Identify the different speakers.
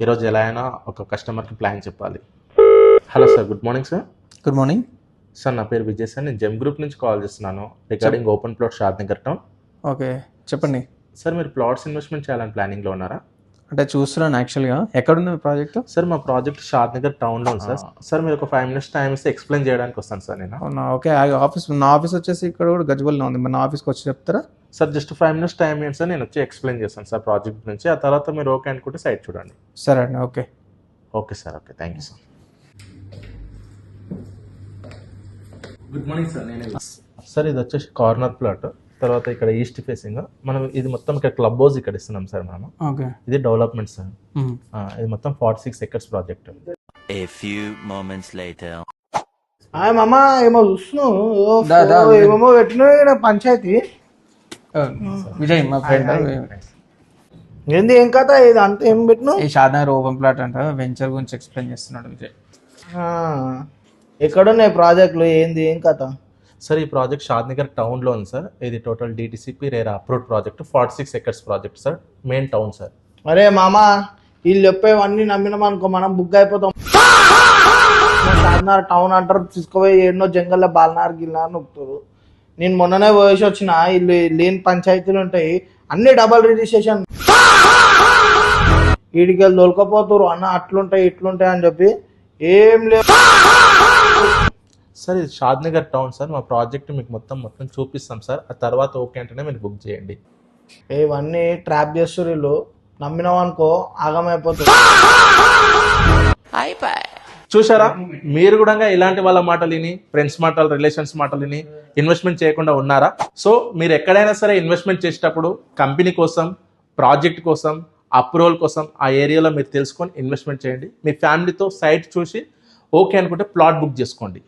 Speaker 1: ఈరోజు ఎలా అయినా ఒక కస్టమర్కి ప్లాన్ చెప్పాలి. Hello sir, good morning sir.
Speaker 2: Good morning
Speaker 1: sir, నా పేరు విజయ్ సార్. నేను జెమ్ గ్రూప్ నుంచి కాల్ చేస్తున్నాను రిగార్డింగ్ ఓపెన్ ప్లాట్ షాద్ నగర్ టౌన్.
Speaker 2: ఓకే, చెప్పండి.
Speaker 1: సార్, మీరు ప్లాట్స్ ఇన్వెస్ట్మెంట్ చేయాలని ప్లానింగ్లో ఉన్నారా?
Speaker 2: అంటే చూస్తున్నాను యాక్చువల్గా. ఎక్కడుంది ప్రాజెక్ట్?
Speaker 1: సార్, మా ప్రాజెక్ట్ షాద్ నగర్ టౌన్లో ఉంది సార్. సార్, మీరు ఒక 5 minutes టైం ఇస్తే ఎక్స్ప్లెయిన్ చేయడానికి వస్తాను సార్ నేను.
Speaker 2: అవునా, ఓకే. నా ఆఫీస్ వచ్చేసి ఇక్కడ కూడా గజ్వల్లో ఉంది. మన ఆఫీస్కి వచ్చి చెప్తారా?
Speaker 1: సార్, జస్ట్ 5 minutes టైం ఏంటి సార్, నేను వచ్చి ఎక్స్ప్లెయిన్ చేస్తాను సార్ ప్రాజెక్ట్ గురించి. ఆ తర్వాత మీరు ఓకే అనుకుంటే సైట్ చూడండి.
Speaker 2: సరే అండి, okay.
Speaker 1: Okay sir, okay, thank you sir. Good morning sir. నేనే సార్, ఇది వచ్చేసి కార్నర్ ప్లాట్. తర్వాత ఇక్కడ ఈస్ట్ ఫేసింగ్. మనం ఇది మొత్తం ఇక్కడ క్లబ్ హౌస్ ఇక్కడ ఇస్తున్నాం సార్ మనం.
Speaker 2: ఓకే.
Speaker 1: ఇది డెవలప్మెంట్ సార్. ఇది మొత్తం 46 acres project.
Speaker 3: A few moments later.
Speaker 4: మామ ఏమో చూస్తున్నావు, ఏమేమో పెట్టినా పంచాయతీ.
Speaker 2: విజయ్ మా ఫ్రెండ్.
Speaker 4: ఏంది ఏం కథ, ఇది అంతా ఏం పెట్టినావు?
Speaker 2: ఈ షాద్నగర్ ఓపెన్ ప్లాట్ అంట, వెంచర్ గురించి ఎక్స్ప్లెయిన్ చేస్తున్నాడు విజయ్.
Speaker 4: ఎక్కడున్నాయి ప్రాజెక్టులు, ఏంది ఏం కథ?
Speaker 1: సార్, ఈ ప్రాజెక్ట్ షాద్ నగర్ టౌన్లో ఉంది సార్. ఇది total DTCP RERA approved project. 46 acres project sir, main town sir.
Speaker 4: అరే మామ, వీళ్ళు చెప్పేవన్నీ నమ్మినాం అనుకో మనం బుక్ అయిపోతాం. షాద్నగర్ టౌన్ అంటారు, తీసుకుపోయి ఎన్నో జంగల్లో బాలనార్ గిల్నార్ నొక్కుతారు. నేను మొన్ననే పోయేసి వచ్చిన, వీళ్ళు లేని పంచాయతీలు ఉంటాయి, అన్ని డబల్ రిజిస్ట్రేషన్. వీడికి వెళ్ళి దొరకపోతారు అన్న, అట్లుంటాయి ఇట్లుంటాయి అని చెప్పి ఏం లేదు
Speaker 1: సార్. ఇది షాద్ నగర్ టౌన్ సార్. మా ప్రాజెక్ట్ మీకు మొత్తం చూపిస్తాం సార్. ఆ తర్వాత ఓకే అంటేనే మీరు బుక్ చేయండి.
Speaker 4: ఇవన్నీ ట్రాప్ చేస్తారు వీళ్ళు, నమ్మినాం అనుకో ఆగమైపోతుంది.
Speaker 1: చూసారా, మీరు కూడా ఇలాంటి వాళ్ళ మాటలు విని, ఫ్రెండ్స్ మాటలు, రిలేషన్స్ మాటలు విని ఇన్వెస్ట్మెంట్ చేయకుండా ఉన్నారా? సో మీరు ఎక్కడైనా సరే ఇన్వెస్ట్మెంట్ చేసేటప్పుడు కంపెనీ కోసం, ప్రాజెక్ట్ కోసం, అప్రూవల్ కోసం ఆ ఏరియాలో మీరు తెలుసుకొని ఇన్వెస్ట్మెంట్ చేయండి. మీ ఫ్యామిలీతో సైట్ చూసి ఓకే అనుకుంటే ప్లాట్ బుక్ చేసుకోండి.